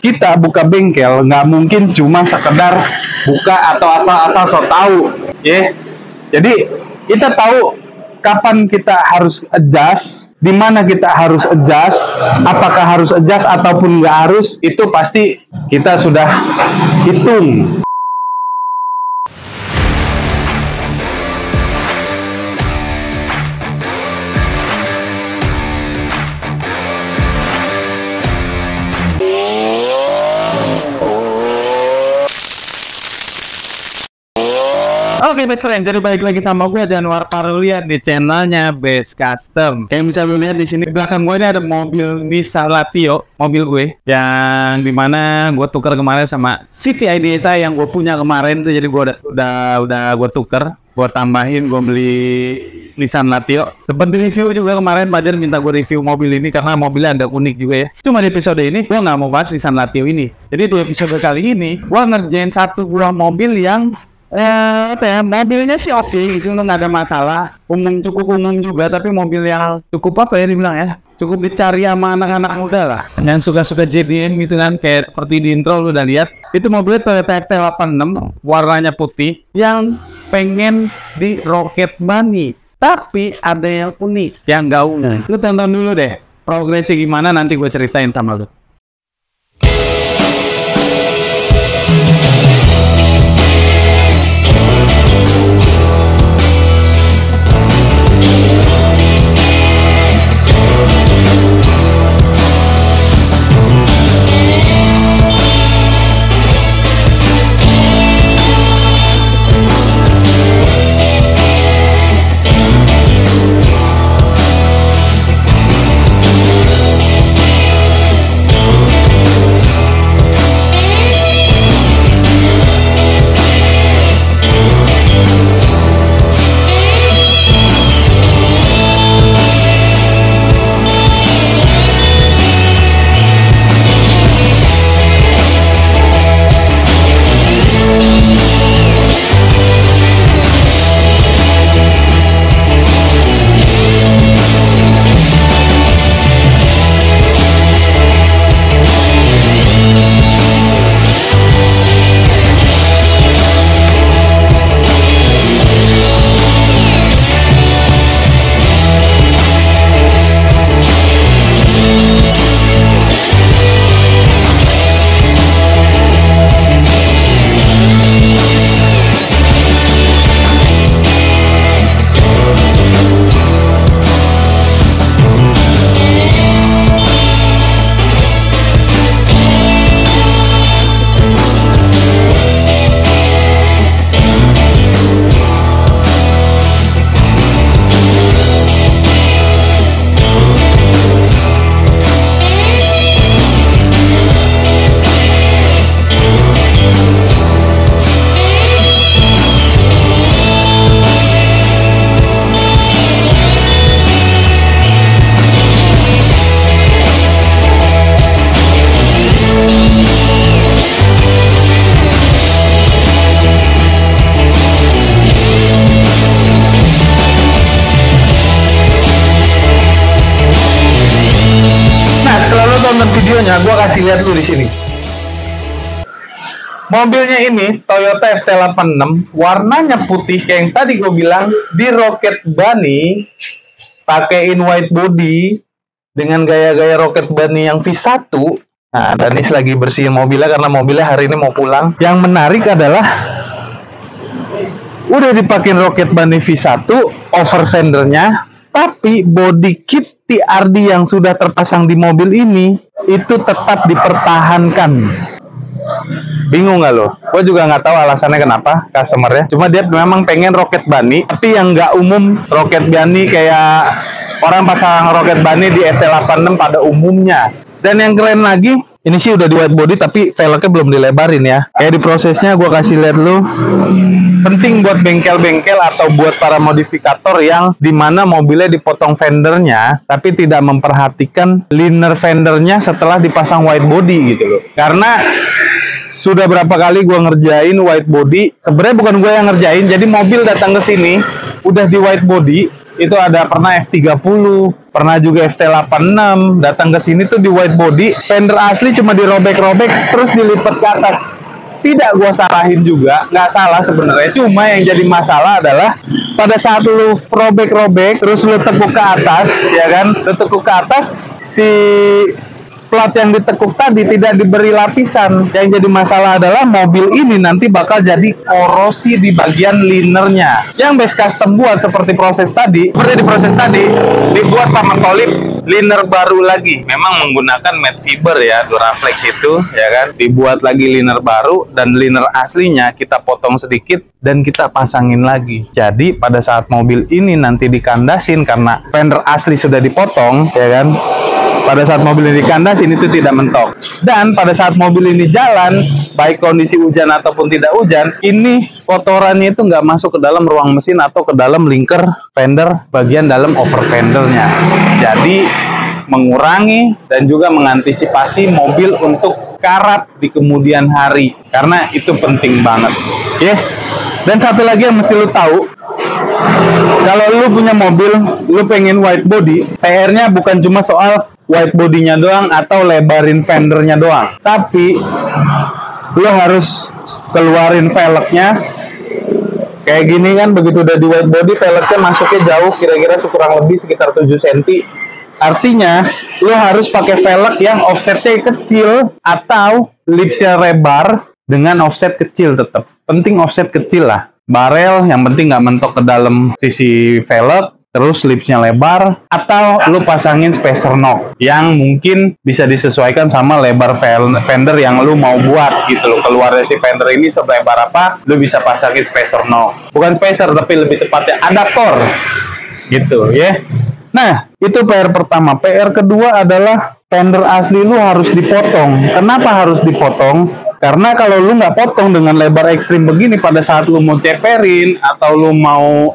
kita buka bengkel nggak mungkin cuma sekedar buka atau asal-asal so tahu, ya. Jadi kita tahu kapan kita harus adjust, di mana kita harus adjust, apakah harus adjust ataupun nggak harus, itu pasti kita sudah hitung. Oke best friend, jadi balik lagi sama gue Januar Parulian di channelnya Best Custom. Kayak bisa lu lihat di sini di belakang gue ini ada mobil Nissan Latio, mobil gue yang dimana gue tuker kemarin sama City IDSA yang gue punya kemarin tuh. Jadi gue udah gue tuker, gue tambahin, gue beli Nissan Latio. Sempat di review juga kemarin, Pajar minta gue review mobil ini karena mobilnya ada unik juga ya. Cuma di episode ini gue nggak mau bahas Nissan Latio ini. Jadi di episode kali ini gue ngerjain satu buah mobil yang mobilnya sih oke, itu nggak ada masalah, cukup umum juga, tapi mobil yang cukup apa ya dibilang ya, cukup dicari sama anak-anak muda lah, yang suka-suka JDM gitu kan, kayak seperti di intro lu udah lihat, itu mobilnya Toyota FT86 warnanya putih, yang pengen di Rocket Bunny, tapi ada yang unik, yang gaungan. Lu tonton dulu deh, progresnya gimana nanti gue ceritain sama lu. Nonton videonya, gua kasih lihat dulu di sini. Mobilnya ini Toyota FT86, warnanya putih kayak yang tadi gue bilang, di Rocket Bunny, pakein white body dengan gaya-gaya Rocket Bunny yang V1. Nah, Danis lagi bersihin mobilnya karena mobilnya hari ini mau pulang. Yang menarik adalah udah dipakein Rocket Bunny V1 over fendernya, tapi body kit TRD yang sudah terpasang di mobil ini itu tetap dipertahankan. Bingung nggak lo? Gue juga nggak tahu alasannya kenapa customernya. Cuma dia memang pengen Rocket Bunny, tapi yang nggak umum Rocket Bunny kayak orang pasang Rocket Bunny di FT86 pada umumnya. Dan yang keren lagi, ini sih udah di white body tapi velgnya belum dilebarin ya. Kayak di prosesnya gue kasih lihat lu. Penting buat bengkel-bengkel atau buat para modifikator yang dimana mobilnya dipotong fendernya tapi tidak memperhatikan liner fendernya setelah dipasang white body gitu loh. Karena sudah berapa kali gue ngerjain white body, sebenarnya bukan gue yang ngerjain, jadi mobil datang ke sini udah di white body. Itu ada pernah F30, Pernah juga FT86 datang ke sini tuh di white body, fender asli cuma dirobek-robek terus dilipat ke atas. Tidak gua salahin juga, nggak salah sebenarnya. Cuma yang jadi masalah adalah pada saat lu robek-robek terus lu tekuk ke atas, ya kan? Lu tekuk ke atas, si plat yang ditekuk tadi tidak diberi lapisan. Yang jadi masalah adalah mobil ini nanti bakal jadi korosi di bagian linernya. Yang base custom buat seperti di proses tadi dibuat sama Tolip liner baru lagi. Memang menggunakan matte fiber ya, Duraflex itu, ya kan. Dibuat lagi liner baru dan liner aslinya kita potong sedikit dan kita pasangin lagi. Jadi pada saat mobil ini nanti dikandasin karena fender asli sudah dipotong, ya kan. Pada saat mobil ini dikandasin itu tidak mentok. Dan pada saat mobil ini jalan, baik kondisi hujan ataupun tidak hujan, ini kotorannya itu nggak masuk ke dalam ruang mesin atau ke dalam linker fender bagian dalam over fendernya. Jadi mengurangi dan juga mengantisipasi mobil untuk karat di kemudian hari. Karena itu penting banget. Oke? Dan satu lagi yang mesti lu tahu, kalau lu punya mobil, lu pengen white body, PR-nya bukan cuma soal white body-nya doang atau lebarin fendernya doang, tapi lu harus keluarin velgnya. Kayak gini kan, begitu udah di white body, velgnya masuknya jauh, kira-kira kurang lebih sekitar 7 cm. Artinya, lu harus pakai velg yang offsetnya kecil atau lipsnya lebar dengan offset kecil tetap. Penting offset kecil lah. Barel yang penting nggak mentok ke dalam sisi velg, terus lipsnya lebar, atau lu pasangin spacer knob yang mungkin bisa disesuaikan sama lebar fender yang lu mau buat gitu loh. Keluarnya si fender ini selebar apa, lu bisa pasangin spacer knob. Bukan spacer tapi lebih tepatnya adaptor gitu ya. Nah, itu PR pertama. PR kedua adalah fender asli lu harus dipotong. Kenapa harus dipotong? Karena kalau lu nggak potong dengan lebar ekstrim begini, pada saat lu mau ceperin atau lu mau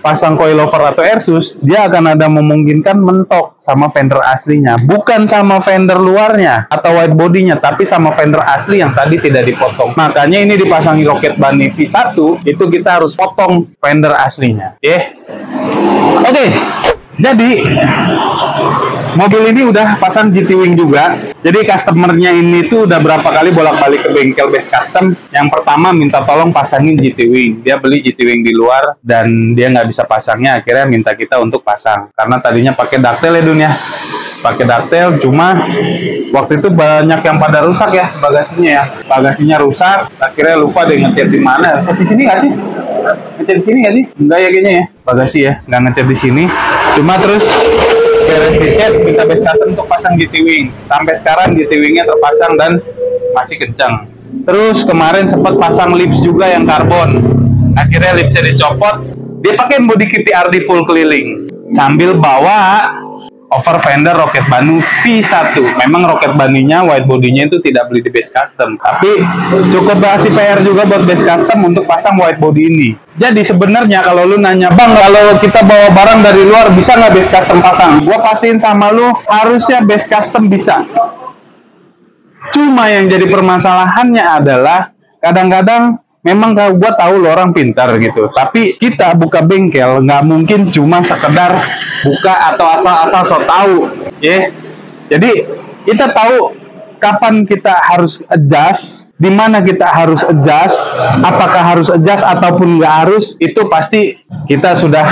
pasang coilover atau airsus, dia akan ada memungkinkan mentok sama fender aslinya, bukan sama fender luarnya atau white body-nya, tapi sama fender asli yang tadi tidak dipotong. Makanya ini dipasangi Rocket Bunny V1, itu kita harus potong fender aslinya. Oke. Jadi mobil ini udah pasang GT Wing juga. Jadi customernya ini tuh udah berapa kali bolak-balik ke bengkel base custom. Yang pertama minta tolong pasangin GT Wing. Dia beli GT Wing di luar dan dia nggak bisa pasangnya. Akhirnya minta kita untuk pasang. Karena tadinya pakai ductile ya dunia. Pakai ductile, cuma waktu itu banyak yang pada rusak ya bagasinya ya. Bagasinya rusak. Akhirnya lupa deh ngecat di mana. Di sini nggak sih? Ngecat di sini nggak sih? Enggak ya kayaknya ya. Bagasi ya, nggak ngecat di sini. Cuma terus beres tiket minta base custom untuk pasang GT Wing. Sampai sekarang GT Wingnya terpasang dan masih kencang. Terus kemarin sempat pasang lips juga yang karbon. Akhirnya lipsnya dicopot. Dia pakai body kit TRD full keliling sambil bawa over fender Rocket Bunny V1. Memang Rocket Bunny-nya white body-nya itu tidak beli di base custom, tapi cukup basi PR juga buat base custom untuk pasang white body ini. Jadi sebenarnya kalau lu nanya, "Bang, kalau kita bawa barang dari luar bisa nggak base custom pasang?" Gua pastiin sama lu, harusnya base custom bisa. Cuma yang jadi permasalahannya adalah kadang-kadang memang gue tahu lo orang pintar gitu, tapi kita buka bengkel nggak mungkin cuma sekedar buka atau asal-asal so tahu, ya. Jadi kita tahu kapan kita harus adjust, di mana kita harus adjust, apakah harus adjust ataupun nggak harus, itu pasti kita sudah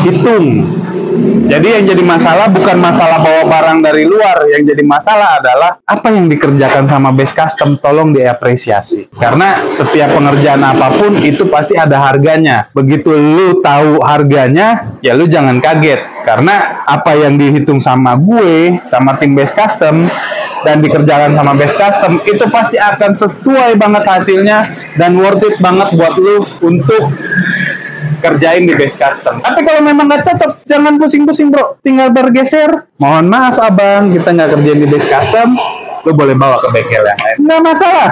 hitung. Jadi yang jadi masalah bukan masalah bawa barang dari luar, yang jadi masalah adalah apa yang dikerjakan sama base custom, tolong diapresiasi. Karena setiap pengerjaan apapun itu pasti ada harganya. Begitu lu tahu harganya, ya lu jangan kaget. Karena apa yang dihitung sama gue, sama tim base custom, dan dikerjakan sama base custom, itu pasti akan sesuai banget hasilnya dan worth it banget buat lu untuk kerjain di base custom. Tapi kalau memang nggak cocok, jangan pusing-pusing bro, tinggal bergeser. Mohon maaf abang, kita nggak kerjain di base custom, lo boleh bawa ke bengkel yang lain, nggak masalah.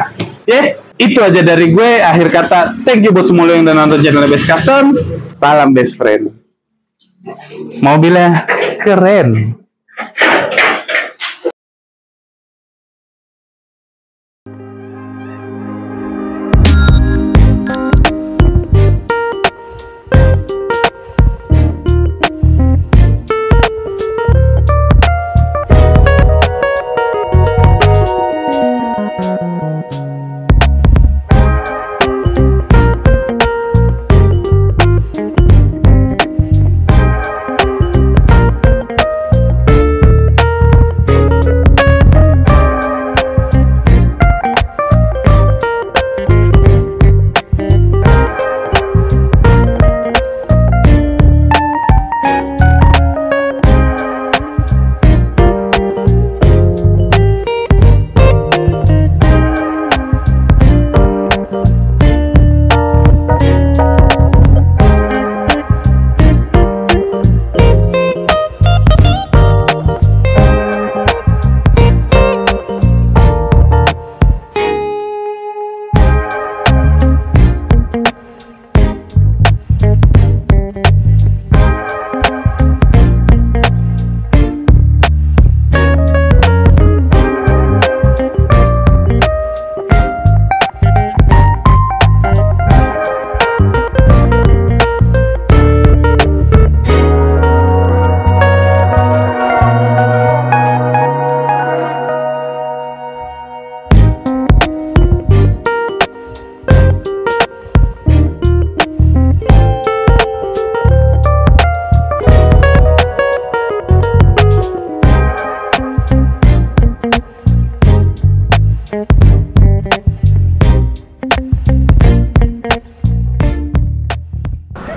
Itu aja dari gue. Akhir kata, thank you buat semua lo yang udah nonton channel base custom. Salam best friend. Mobilnya keren.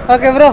Oke bro.